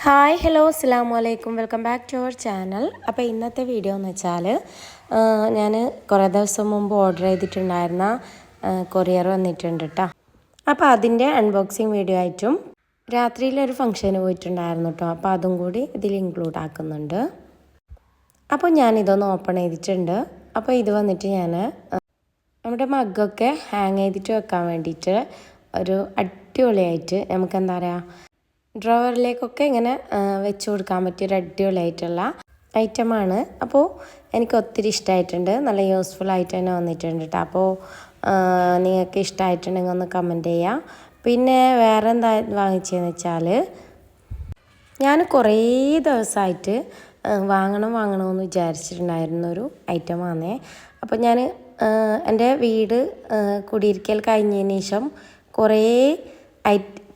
Hi hello അസ്സലാമു അലൈക്കും welcome back to our channel. അപ്പോൾ ഇന്നത്തെ വീഡിയോ എന്ന് വെച്ചാൽ ഞാൻ കുറേ ദിവസം മുമ്പ് ഓർഡർ ചെയ്തിട്ടുണ്ടായിരുന്ന കൊറിയർ വന്നിട്ടുണ്ട് കേട്ടോ. അപ്പോൾ അതിൻ്റെ അൺബോക്സിങ് വീഡിയോ ആയിട്ടും രാത്രിയിലൊരു ഫംഗ്ഷന് പോയിട്ടുണ്ടായിരുന്നു കേട്ടോ. അപ്പോൾ അതും കൂടി ഇതിൽ ഇൻക്ലൂഡ് ആക്കുന്നുണ്ട്. അപ്പോൾ ഞാനിതൊന്ന് ഓപ്പൺ ചെയ്തിട്ടുണ്ട്. അപ്പോൾ ഇത് വന്നിട്ട് ഞാൻ നമ്മുടെ മഗ്ഗൊക്കെ ഹാങ് ചെയ്തിട്ട് വെക്കാൻ വേണ്ടിയിട്ട് ഒരു അടിപൊളിയായിട്ട് നമുക്ക് എന്താ പറയുക ഡ്രോവറിലേക്കൊക്കെ ഇങ്ങനെ വെച്ച് കൊടുക്കാൻ പറ്റിയൊരു അടിപൊളിയായിട്ടുള്ള ഐറ്റമാണ്. അപ്പോൾ എനിക്ക് ഒത്തിരി ഇഷ്ടമായിട്ടുണ്ട്. നല്ല യൂസ്ഫുൾ ആയിട്ട് തന്നെ വന്നിട്ടുണ്ട് കേട്ടോ. അപ്പോൾ നിങ്ങൾക്ക് ഇഷ്ടമായിട്ടുണ്ടെങ്കിൽ ഒന്ന് കമൻറ്റ് ചെയ്യാം. പിന്നെ വേറെ എന്താ വാങ്ങിച്ചതെന്ന് വെച്ചാൽ ഞാൻ കുറേ ദിവസമായിട്ട് വാങ്ങണമെന്ന് വിചാരിച്ചിട്ടുണ്ടായിരുന്നൊരു ഐറ്റമാണേ. അപ്പോൾ ഞാൻ എൻ്റെ വീട് കുടിയിരിക്കൽ കഴിഞ്ഞതിന് ശേഷം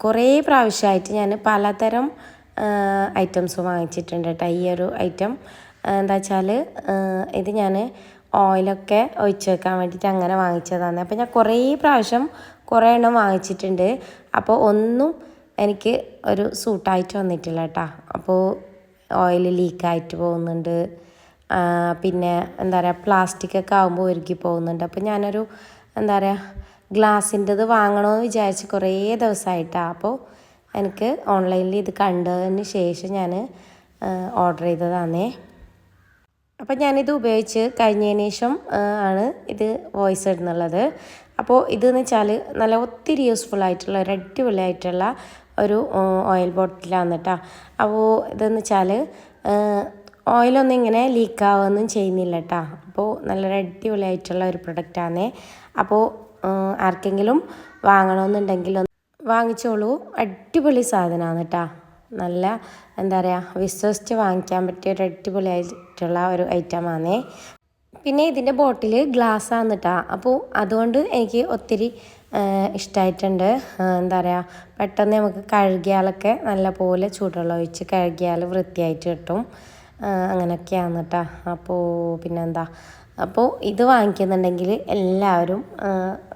കുറേ പ്രാവശ്യമായിട്ട് ഞാൻ പലതരം ഐറ്റംസ് വാങ്ങിച്ചിട്ടുണ്ട് കേട്ടോ. ഈ ഒരു ഐറ്റം എന്താ വെച്ചാൽ ഇത് ഞാൻ ഓയിലൊക്കെ ഒഴിച്ച് വെക്കാൻ വേണ്ടിയിട്ട് അങ്ങനെ വാങ്ങിച്ചതാണ്. അപ്പോൾ ഞാൻ കുറേ എണ്ണം വാങ്ങിച്ചിട്ടുണ്ട്. അപ്പോൾ ഒന്നും എനിക്ക് ഒരു സൂട്ടായിട്ട് വന്നിട്ടില്ല കേട്ടോ. അപ്പോൾ ഓയിൽ ലീക്കായിട്ട് പോകുന്നുണ്ട്. പിന്നെ എന്താ പറയുക പ്ലാസ്റ്റിക്കൊക്കെ ആകുമ്പോൾ ഒരുക്കി പോകുന്നുണ്ട്. അപ്പോൾ ഞാനൊരു എന്താ പറയുക ഗ്ലാസിൻ്റെത് വാങ്ങണമെന്ന് വിചാരിച്ച് കുറേ ദിവസമായിട്ടാണ്. അപ്പോൾ എനിക്ക് ഓൺലൈനിൽ ഇത് കണ്ടതിന് ശേഷം ഞാൻ ഓർഡർ ചെയ്തതാണേ. അപ്പോൾ ഞാനിത് ഉപയോഗിച്ച് കഴിഞ്ഞതിന് ശേഷം ആണ് ഇത് വോയിസ് ഇടുന്നുള്ളത്. അപ്പോൾ ഇതെന്ന് വെച്ചാൽ നല്ല ഒത്തിരി യൂസ്ഫുൾ ആയിട്ടുള്ള ഒരു അടിപൊളിയായിട്ടുള്ള ഒരു ഓയിൽ ബോട്ടിലാണ് കേട്ടോ. അപ്പോൾ ഇതെന്ന് വെച്ചാൽ ഓയിലൊന്നും ഇങ്ങനെ ലീക്കാവുകയൊന്നും ചെയ്യുന്നില്ല കേട്ടോ. അപ്പോൾ നല്ലൊരു അടിപൊളിയായിട്ടുള്ള ഒരു പ്രൊഡക്റ്റാണേ. അപ്പോൾ ആർക്കെങ്കിലും വാങ്ങണമെന്നുണ്ടെങ്കിൽ വാങ്ങിച്ചോളൂ. അടിപൊളി സാധനമാണ് കേട്ടോ. നല്ല എന്താ പറയുക വിശ്വസിച്ച് വാങ്ങിക്കാൻ പറ്റിയ ഒരു അടിപൊളിയായിട്ടുള്ള ഒരു ഐറ്റമാണേ. പിന്നെ ഇതിൻ്റെ ബോട്ടിൽ ഗ്ലാസ്സാണ് കേട്ടോ. അപ്പോൾ അതുകൊണ്ട് എനിക്ക് ഒത്തിരി ഇഷ്ടമായിട്ടുണ്ട്. എന്താ പറയുക പെട്ടെന്ന് നമുക്ക് കഴുകിയാലൊക്കെ നല്ല പോലെ ചൂടുവെള്ളം ഒഴിച്ച് കഴുകിയാൽ വൃത്തിയായിട്ട് കിട്ടും. അങ്ങനെയൊക്കെയാണ് കേട്ടോ. അപ്പോൾ പിന്നെന്താ അപ്പോൾ ഇത് വാങ്ങിക്കുന്നുണ്ടെങ്കിൽ എല്ലാവരും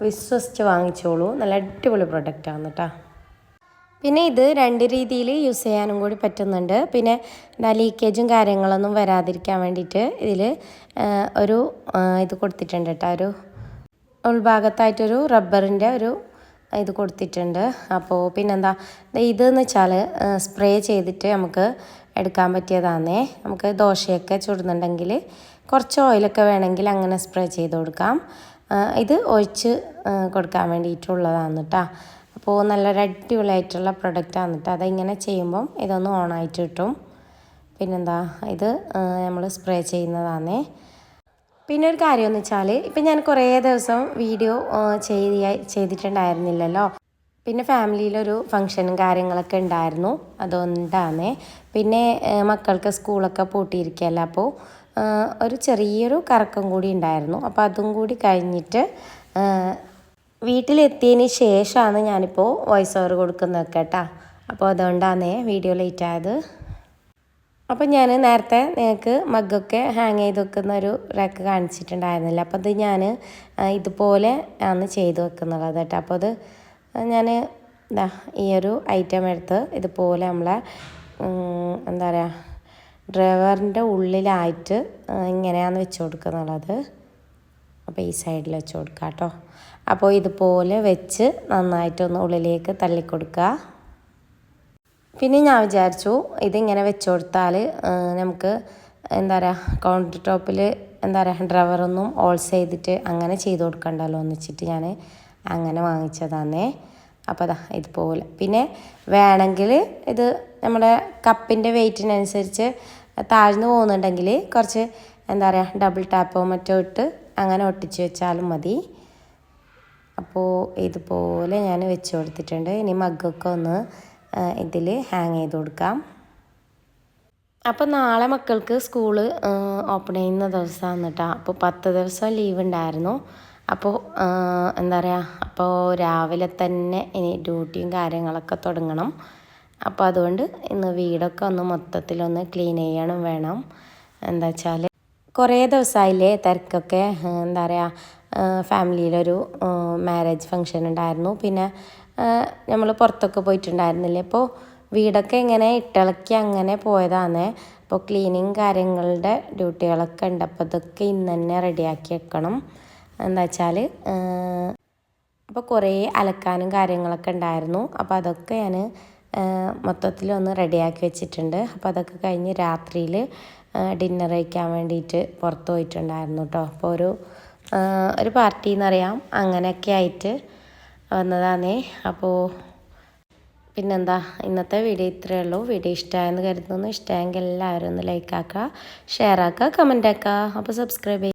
വിശ്വസിച്ച് വാങ്ങിച്ചോളൂ. നല്ല അടിപൊളി പ്രൊഡക്റ്റാണ് കേട്ടോ. പിന്നെ ഇത് രണ്ട് രീതിയിൽ യൂസ് ചെയ്യാനും കൂടി പറ്റുന്നുണ്ട്. പിന്നെ ലീക്കേജും കാര്യങ്ങളൊന്നും വരാതിരിക്കാൻ വേണ്ടിയിട്ട് ഇതിൽ ഒരു ഇത് കൊടുത്തിട്ടുണ്ട് കേട്ടോ. ഒരു ഉൾഭാഗത്തായിട്ടൊരു റബ്ബറിൻ്റെ ഒരു ഇത് കൊടുത്തിട്ടുണ്ട്. അപ്പോൾ പിന്നെന്താ ഇതെന്ന് വെച്ചാൽ സ്പ്രേ ചെയ്തിട്ട് നമുക്ക് എടുക്കാൻ പറ്റിയതാണേ. നമുക്ക് ദോശയൊക്കെ ചുടുന്നുണ്ടെങ്കിൽ കുറച്ച് ഓയിലൊക്കെ വേണമെങ്കിൽ അങ്ങനെ സ്പ്രേ ചെയ്ത് കൊടുക്കാം. ഇത് ഒഴിച്ച് കൊടുക്കാൻ വേണ്ടിയിട്ടുള്ളതാണ് കേട്ടോ. അപ്പോൾ നല്ലൊരു അടിപൊളിയായിട്ടുള്ള പ്രൊഡക്റ്റാണ് കേട്ടോ. അതിങ്ങനെ ചെയ്യുമ്പം ഇതൊന്ന് ഓണായിട്ട് കിട്ടും. പിന്നെന്താ ഇത് നമ്മൾ സ്പ്രേ ചെയ്യുന്നതാണേ. പിന്നെ ഒരു കാര്യമെന്ന് വെച്ചാൽ ഇപ്പം ഞാൻ കുറേ ദിവസം വീഡിയോ ചെയ്തിട്ടുണ്ടായിരുന്നില്ലല്ലോ. പിന്നെ ഫാമിലിയിലൊരു ഫങ്ഷനും കാര്യങ്ങളൊക്കെ ഉണ്ടായിരുന്നു. അതുകൊണ്ടാണ്. പിന്നെ മക്കൾക്ക് സ്കൂളൊക്കെ പൂട്ടിയിരിക്കുകയല്ല. അപ്പോൾ ഒരു ചെറിയൊരു കറക്കം കൂടി ഉണ്ടായിരുന്നു. അപ്പോൾ അതും കൂടി കഴിഞ്ഞിട്ട് വീട്ടിലെത്തിയതിന് ശേഷമാണ് ഞാനിപ്പോൾ വോയിസ് ഓവർ കൊടുക്കുന്നതൊക്കെ കേട്ടോ. അപ്പോൾ അതുകൊണ്ടാണ് വീഡിയോ ലേറ്റ് ആയത്. അപ്പോൾ ഞാൻ നേരത്തെ നിങ്ങൾക്ക് മഗ്ഗൊക്കെ ഹാങ് ചെയ്ത് വെക്കുന്ന ഒരു റാക്ക് കാണിച്ചിട്ടുണ്ടായിരുന്നില്ല. അപ്പോൾ അത് ഞാൻ ഇതുപോലെ ആണ് ചെയ്ത് വെക്കുന്നത് കേട്ടോ. അപ്പോൾ അത് ഞാൻ ഈ ഒരു ഐറ്റം എടുത്ത് ഇതുപോലെ നമ്മളെ എന്താ പറയുക ഡ്രൈവറിൻ്റെ ഉള്ളിലായിട്ട് ഇങ്ങനെയാണ് വെച്ച് കൊടുക്കുന്നുള്ളത്. അപ്പോൾ ഈ സൈഡിൽ വെച്ച് കൊടുക്കുക കേട്ടോ. അപ്പോൾ ഇതുപോലെ വെച്ച് നന്നായിട്ടൊന്ന് ഉള്ളിലേക്ക് തള്ളിക്കൊടുക്കുക. പിന്നെ ഞാൻ വിചാരിച്ചു ഇതിങ്ങനെ വെച്ച് കൊടുത്താൽ നമുക്ക് എന്താ പറയുക കൗണ്ടർ ടോപ്പിൽ എന്താ പറയുക ഡ്രൈവറൊന്നും ഓൾസ് ചെയ്തിട്ട് അങ്ങനെ ചെയ്ത് കൊടുക്കണ്ടല്ലോ എന്ന് വെച്ചിട്ട് ഞാൻ അങ്ങനെ വാങ്ങിച്ചതാണേ. അപ്പോൾ അതാ ഇതുപോലെ. പിന്നെ വേണമെങ്കിൽ ഇത് നമ്മുടെ കപ്പിൻ്റെ വെയിറ്റിനനുസരിച്ച് താഴ്ന്നു പോകുന്നുണ്ടെങ്കിൽ കുറച്ച് എന്താ പറയുക ഡബിൾ ടാപ്പോ മറ്റോ ഇട്ട് അങ്ങനെ ഒട്ടിച്ച് വെച്ചാലും മതി. അപ്പോൾ ഇതുപോലെ ഞാൻ വെച്ച് കൊടുത്തിട്ടുണ്ട്. ഇനി മഗ്ഗൊക്കെ ഒന്ന് ഇതിൽ ഹാങ് ചെയ്ത് കൊടുക്കാം. അപ്പോൾ നാളെ മക്കൾക്ക് സ്കൂള് ഓപ്പൺ ചെയ്യുന്ന ദിവസമാണ് കേട്ടോ. അപ്പോൾ 10 ദിവസം ലീവ് ഉണ്ടായിരുന്നു. അപ്പോൾ എന്താ പറയുക അപ്പോൾ രാവിലെ തന്നെ ഇനി ഡ്യൂട്ടിയും കാര്യങ്ങളൊക്കെ തുടങ്ങണം. അപ്പോൾ അതുകൊണ്ട് ഇന്ന് വീടൊക്കെ ഒന്ന് മൊത്തത്തിലൊന്ന് ക്ലീൻ ചെയ്യണം വേണം. എന്താ വെച്ചാൽ കുറേ ദിവസമായില്ലേ തിരക്കൊക്കെ. എന്താ പറയുക ഫാമിലിയിലൊരു മാരേജ് ഫങ്ഷൻ ഉണ്ടായിരുന്നു. പിന്നെ നമ്മൾ പുറത്തൊക്കെ പോയിട്ടുണ്ടായിരുന്നില്ലേ. അപ്പോൾ വീടൊക്കെ ഇങ്ങനെ ഇട്ടിളക്കി അങ്ങനെ പോയതാണ്. അപ്പോൾ ക്ലീനിങ് കാര്യങ്ങളുടെ ഡ്യൂട്ടികളൊക്കെ ഉണ്ട്. അപ്പോൾ അതൊക്കെ ഇന്ന് തന്നെ റെഡിയാക്കി വെക്കണം. എന്താ വെച്ചാൽ അപ്പോൾ കുറേ അലക്കാനും കാര്യങ്ങളൊക്കെ ഉണ്ടായിരുന്നു. അപ്പോൾ അതൊക്കെ ഞാൻ മൊത്തത്തിലൊന്ന് റെഡിയാക്കി വെച്ചിട്ടുണ്ട്. അപ്പോൾ അതൊക്കെ കഴിഞ്ഞ് രാത്രിയിൽ ഡിന്നർ കഴിക്കാൻ വേണ്ടിയിട്ട് പുറത്ത് പോയിട്ടുണ്ടായിരുന്നു കേട്ടോ. അപ്പോൾ ഒരു പാർട്ടി എന്നറിയാം, അങ്ങനെയൊക്കെ ആയിട്ട് വന്നതാണേ. അപ്പോൾ പിന്നെന്താ, ഇന്നത്തെ വീഡിയോ ഇത്രയേ ഉള്ളൂ. വീഡിയോ ഇഷ്ടമായെന്ന് കരുതുന്നു. ഇഷ്ടമായെങ്കിൽ എല്ലാവരും ഒന്ന് ലൈക്ക് ആക്കുക, ഷെയർ ആക്കുക, കമൻ്റ് ആക്കുക. അപ്പോൾ സബ്സ്ക്രൈബ് ചെയ്യുക.